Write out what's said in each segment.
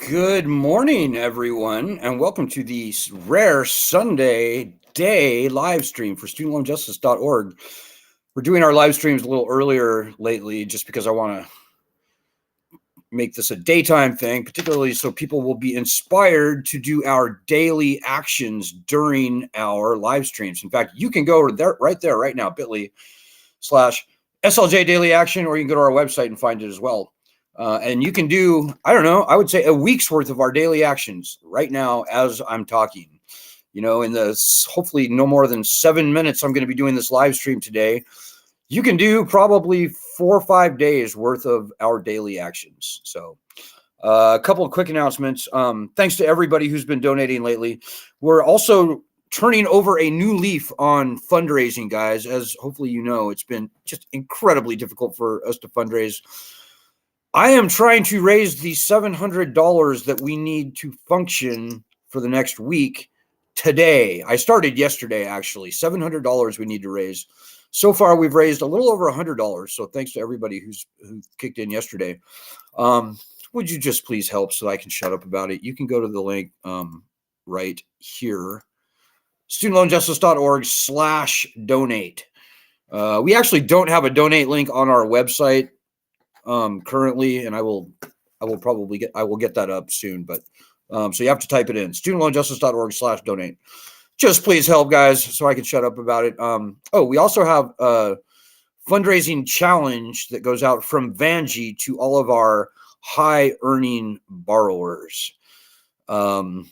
Good morning, everyone, and welcome to the rare Sunday day live stream for studentloanjustice.org. We're doing our live streams a little earlier lately just because I want to make this a daytime thing, particularly so people will be inspired to do our daily actions during our live streams. In fact, you can go there right now, bit.ly/SLJ Daily Action, or you can go to our website and find it as well. And you can do, I don't know, I would say a week's worth of our daily actions right now as I'm talking. You know, in the hopefully no more than 7 minutes I'm going to be doing this live stream today. You can do probably 4 or 5 days worth of our daily actions. So a couple of quick announcements. Thanks to everybody who's been donating lately. We're also turning over a new leaf on fundraising, guys. As hopefully you know, it's been just incredibly difficult for us to fundraise. I am trying to raise the $700 that we need to function for the next week today. I started yesterday, actually. $700 we need to raise. So far, we've raised a little over $100. So thanks to everybody who kicked in yesterday. Would you just please help so I can shut up about it? You can go to the link right here, studentloanjustice.org/donate. We actually don't have a donate link on our website currently, and I will get that up soon, but so you have to type it in, studentloanjustice.org/donate. Just please help, guys, so I can shut up about it. We also have a fundraising challenge that goes out from Vanjie to all of our high earning borrowers. So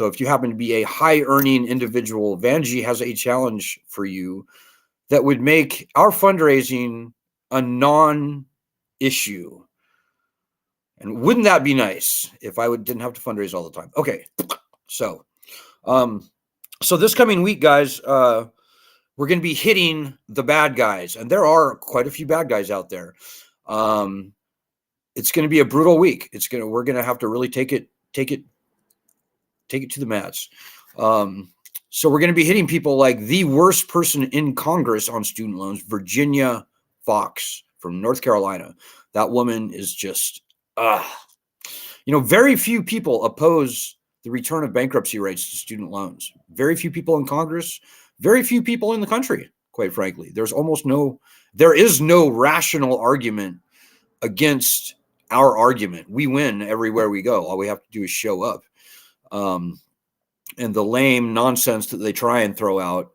if you happen to be a high earning individual, Vanjie has a challenge for you that would make our fundraising a non-issue. And wouldn't that be nice if I didn't have to fundraise all the time? Okay, so this coming week, guys, we're going to be hitting the bad guys, and there are quite a few bad guys out there. It's going to be a brutal week. We're going to have to really take it to the mats. So we're going to be hitting people like the worst person in Congress on student loans, Virginia Fox from North Carolina. That woman is just, very few people oppose the return of bankruptcy rates to student loans. Very few people in Congress, very few people in the country, quite frankly. There is no rational argument against our argument. We win everywhere we go. All we have to do is show up. And the lame nonsense that they try and throw out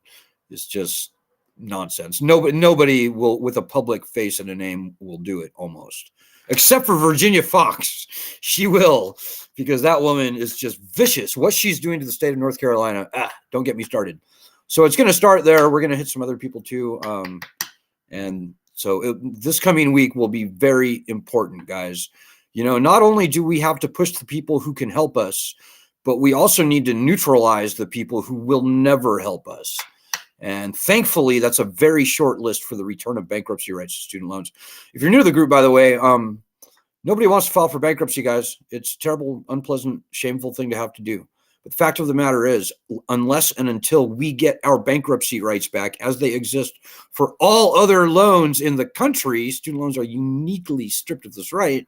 is just nonsense. Nobody will, with a public face and a name, will do it almost. Except for Virginia Fox. She will, because that woman is just vicious. What she's doing to the state of North Carolina, don't get me started. So it's going to start there. We're going to hit some other people too. And so this coming week will be very important, guys. Not only do we have to push the people who can help us, but we also need to neutralize the people who will never help us. And thankfully, that's a very short list for the return of bankruptcy rights to student loans. If you're new to the group, by the way, nobody wants to file for bankruptcy, guys. It's a terrible, unpleasant, shameful thing to have to do. But the fact of the matter is, unless and until we get our bankruptcy rights back as they exist for all other loans in the country, student loans are uniquely stripped of this right.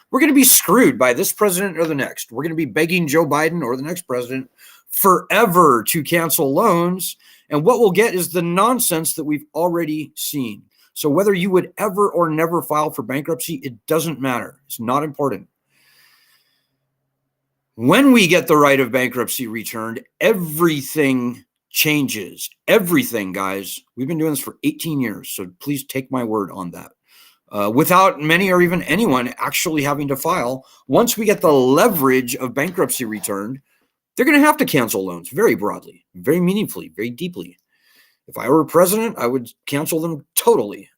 We're going to be screwed by this president or the next. We're going to be begging Joe Biden or the next president forever to cancel loans. And what we'll get is the nonsense that we've already seen. So whether you would ever or never file for bankruptcy, it doesn't matter. It's not important. When we get the right of bankruptcy returned, everything changes. Everything, guys. We've been doing this for 18 years, so please take my word on that. Without many or even anyone actually having to file, once we get the leverage of bankruptcy returned, they're going to have to cancel loans very broadly, very meaningfully, very deeply. If I were president, I would cancel them totally.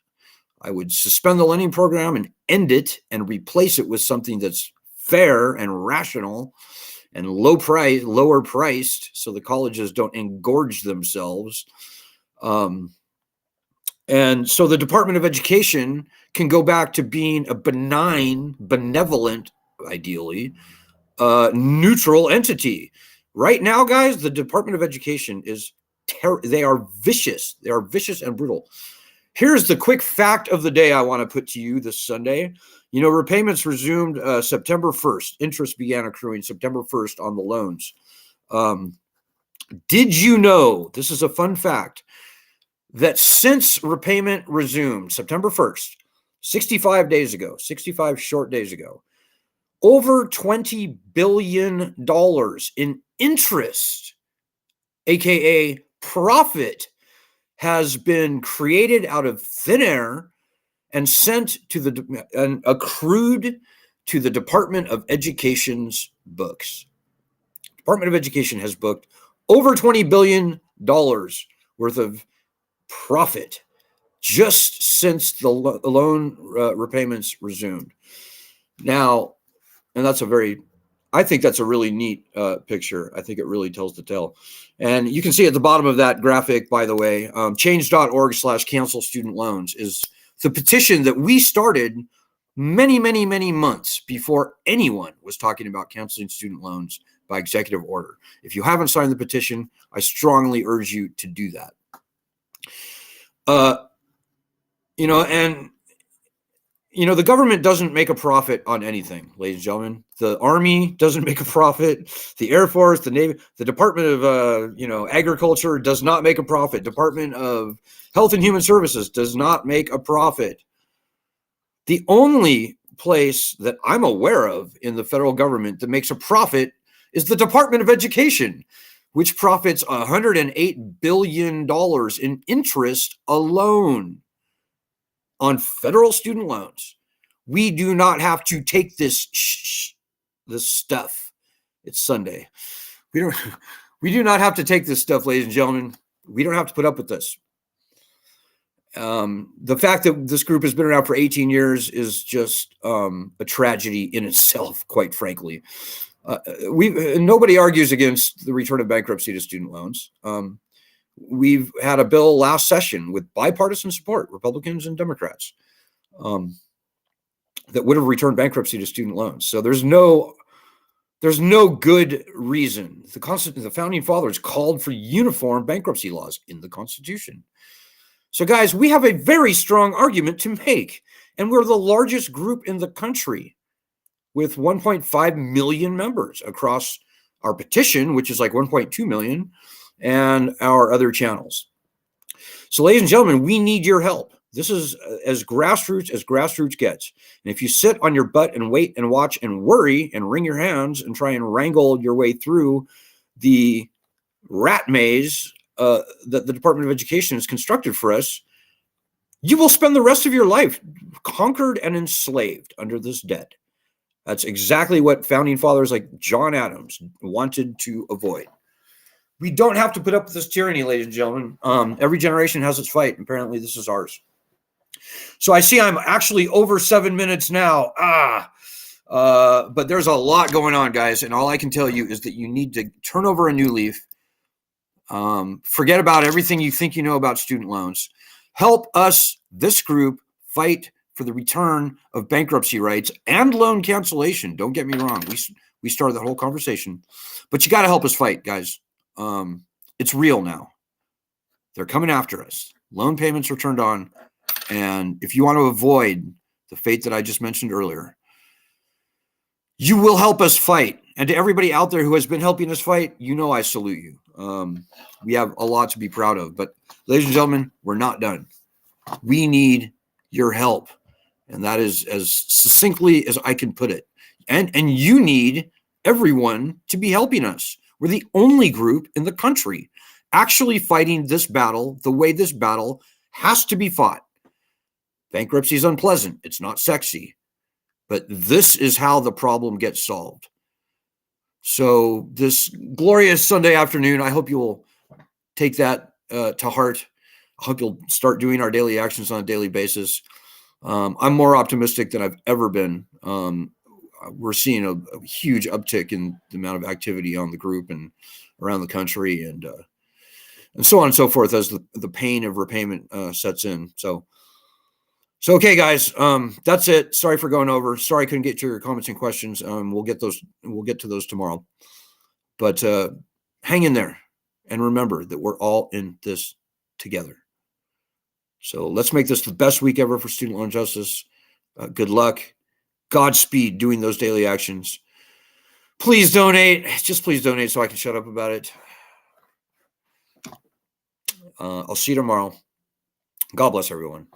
I would suspend the lending program and end it and replace it with something that's fair and rational and lower priced, so the colleges don't engorge themselves. And so the Department of Education can go back to being a benign, benevolent, ideally, neutral entity. Right now, guys, the Department of Education is they are vicious. They are vicious and brutal. Here's the quick fact of the day I want to put to you this Sunday. You know, repayments resumed September 1st. Interest began accruing September 1st on the loans. Did you know, this is a fun fact, that since repayment resumed September 1st, 65 days ago, 65 short days ago, over $20 billion in interest, aka profit, has been created out of thin air and sent to and accrued to the Department of Education's books. Department of Education has booked over $20 billion worth of profit just since the loan repayments resumed. Now, and I think that's a really neat picture. I think it really tells the tale. And you can see at the bottom of that graphic, by the way, change.org/cancel student loans is the petition that we started many, many, many months before anyone was talking about canceling student loans by executive order. If you haven't signed the petition, I strongly urge you to do that. The government doesn't make a profit on anything, ladies and gentlemen. The Army doesn't make a profit. The Air Force, the Navy, the Department of, Agriculture does not make a profit. Department of Health and Human Services does not make a profit. The only place that I'm aware of in the federal government that makes a profit is the Department of Education, which profits $108 billion in interest alone on federal student loans. We do not have to take this stuff. It's Sunday. We do not have to take this stuff, ladies and gentlemen. We don't have to put up with this. The fact that this group has been around for 18 years is just a tragedy in itself, quite frankly. Nobody argues against the return of bankruptcy to student loans. We've had a bill last session with bipartisan support, Republicans and Democrats, that would have returned bankruptcy to student loans. So there's no good reason. The founding fathers called for uniform bankruptcy laws in the Constitution. So guys, we have a very strong argument to make, and we're the largest group in the country with 1.5 million members across our petition, which is like 1.2 million, and our other channels. So ladies and gentlemen, we need your help. This is as grassroots gets. And if you sit on your butt and wait and watch and worry and wring your hands and try and wrangle your way through the rat maze that the Department of Education has constructed for us, you will spend the rest of your life conquered and enslaved under this debt. That's exactly what founding fathers like John Adams wanted to avoid. We don't have to put up with this tyranny, ladies and gentlemen. Every generation has its fight. Apparently, this is ours. So I see I'm actually over 7 minutes now. But there's a lot going on, guys. And all I can tell you is that you need to turn over a new leaf. Forget about everything you think you know about student loans. Help us, this group, fight for the return of bankruptcy rights and loan cancellation. Don't get me wrong. We started that whole conversation. But you got to help us fight, guys. It's real now. They're coming after us. Loan payments are turned on. And if you want to avoid the fate that I just mentioned earlier, you will help us fight. And to everybody out there who has been helping us fight, I salute you. We have a lot to be proud of. But ladies and gentlemen, we're not done. We need your help. And that is as succinctly as I can put it. And you need everyone to be helping us. We're the only group in the country actually fighting this battle the way this battle has to be fought. Bankruptcy is unpleasant. It's not sexy. But this is how the problem gets solved. So this glorious Sunday afternoon, I hope you'll take that to heart. I hope you'll start doing our daily actions on a daily basis. I'm more optimistic than I've ever been. We're seeing a huge uptick in the amount of activity on the group and around the country, and so on and so forth as the pain of repayment sets in. So okay, guys, that's it. Sorry for going over. Sorry I couldn't get to your comments and questions. We'll get to those tomorrow. But hang in there, and remember that we're all in this together. So let's make this the best week ever for student loan justice. Good luck. Godspeed doing those daily actions. Please donate. Just please donate so I can shut up about it. I'll see you tomorrow. God bless everyone.